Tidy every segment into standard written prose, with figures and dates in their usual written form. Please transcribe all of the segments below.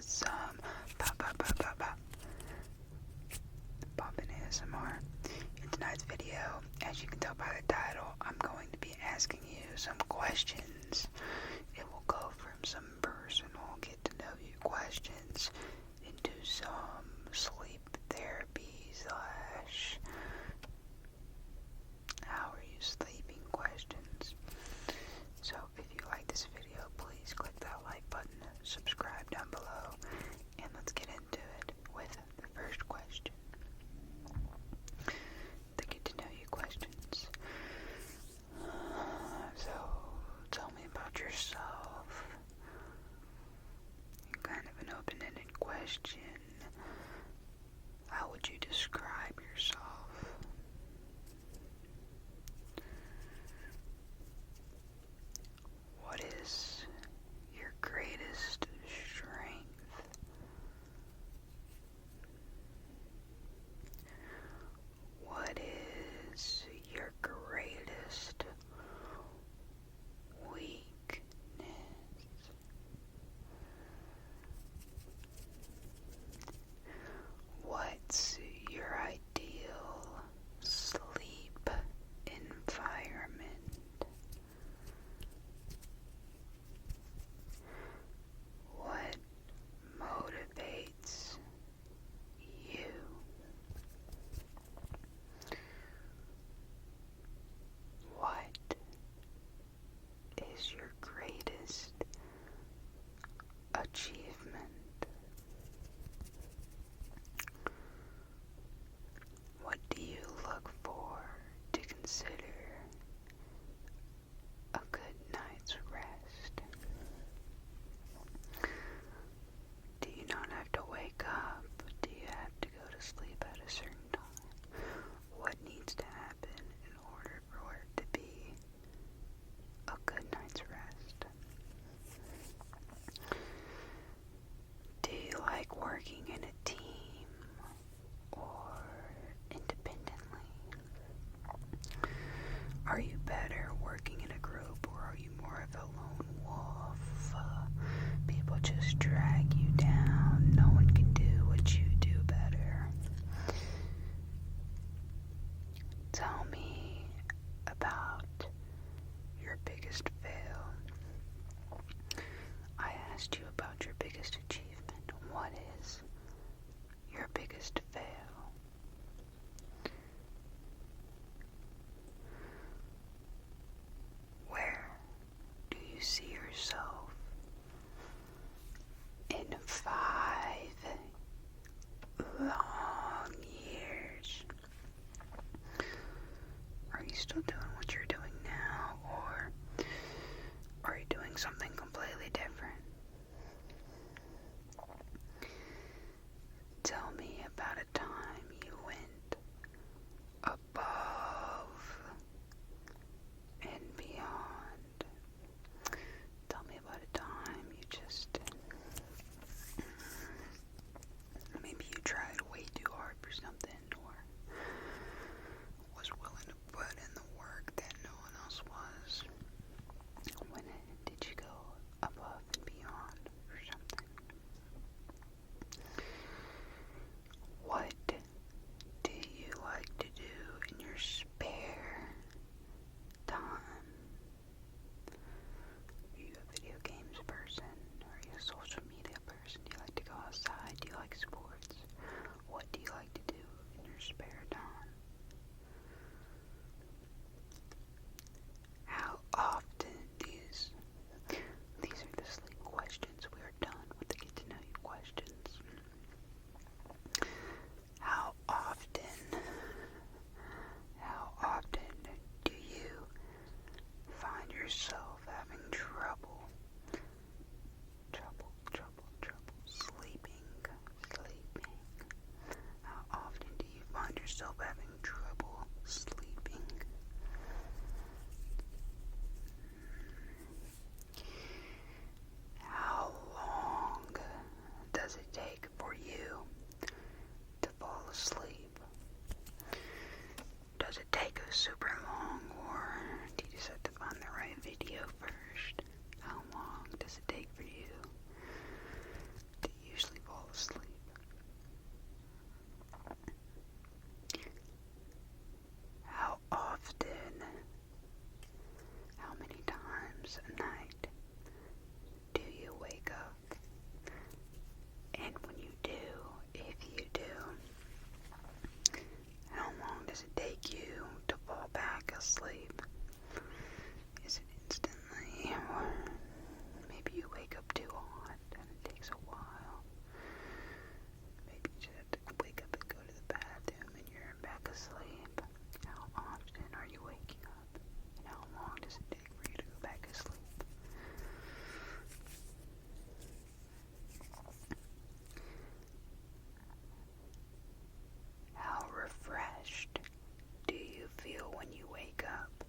some poppin' ASMR. In tonight's video, as you can tell by the title, I'm going to be asking you some questions. It will go from some personal get to know you questions into some sleep therapy slash how are you sleeping questions. So if you like this video, please click that like button, subscribe down below, and let's get into it with the first question. The get to know you questions. So tell me about yourself. Kind of an open-ended question. How would you describe yourself? What is your greatest strength? What is your greatest weakness? What's your ideal hours a night do you wake up? And when you do, if you do, how long does it take you to fall back asleep? Is it instantly, or maybe you wake up too hot and it takes a while? Maybe you just have to wake up and go to the bathroom and you're back asleep. How often are you waking up? And how long does it take for you to go back asleep? How refreshed do you feel when you wake up?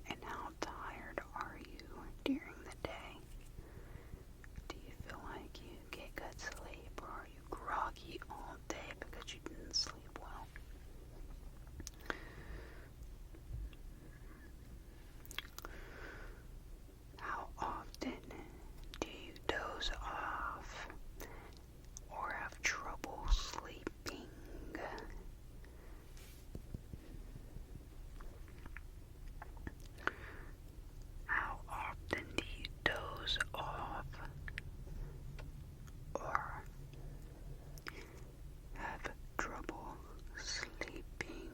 And how tired are you during the day? Do you feel like you get good sleep, or are you groggy all day because you didn't sleep well? How often do you doze off or have trouble sleeping? How often do you doze off or have trouble sleeping?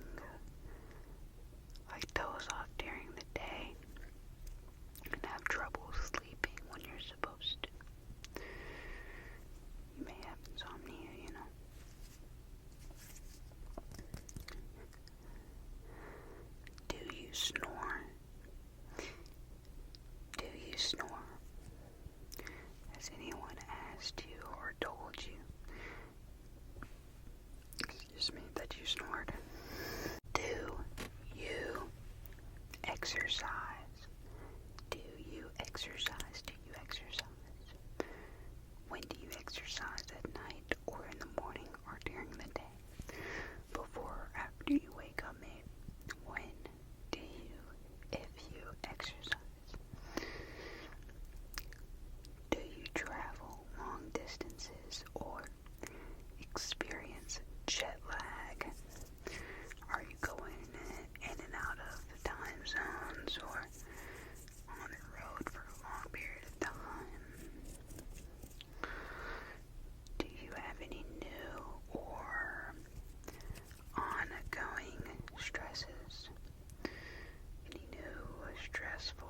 Like doze off during the day and have trouble sleeping when you're supposed to. You may have insomnia, you know. Do you snore? Do you snore? Has anyone asked you or told you, excuse me, that you snored? Do you exercise? Do you exercise? Do you exercise? When do you exercise? At night or in the morning or during the day? Before or after you wake up, maybe? When do you, if you exercise? Do you travel long distances or experience jet lag? Are you going in and out of the time zones or on the road for a long period of time? Do you have any new or ongoing stresses? Any new stressful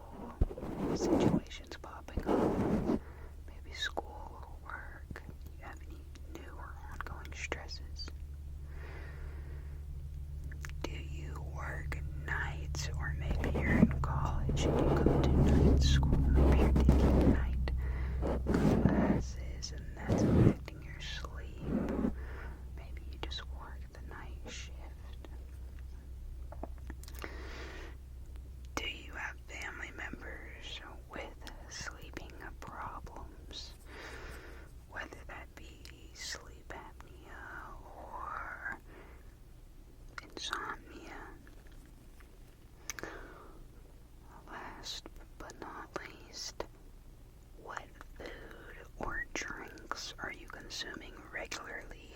situations popping up? Maybe school or work. Do you have any new or ongoing stresses? Do you work nights, or maybe you're in college and you go to night school? Maybe you're taking night classes and that's affecting your sleep. Maybe you just work the night shift. Do you have family members with sleeping problems? Whether that be sleep apnea or insomnia. Last but not least, what food or drinks are you consuming regularly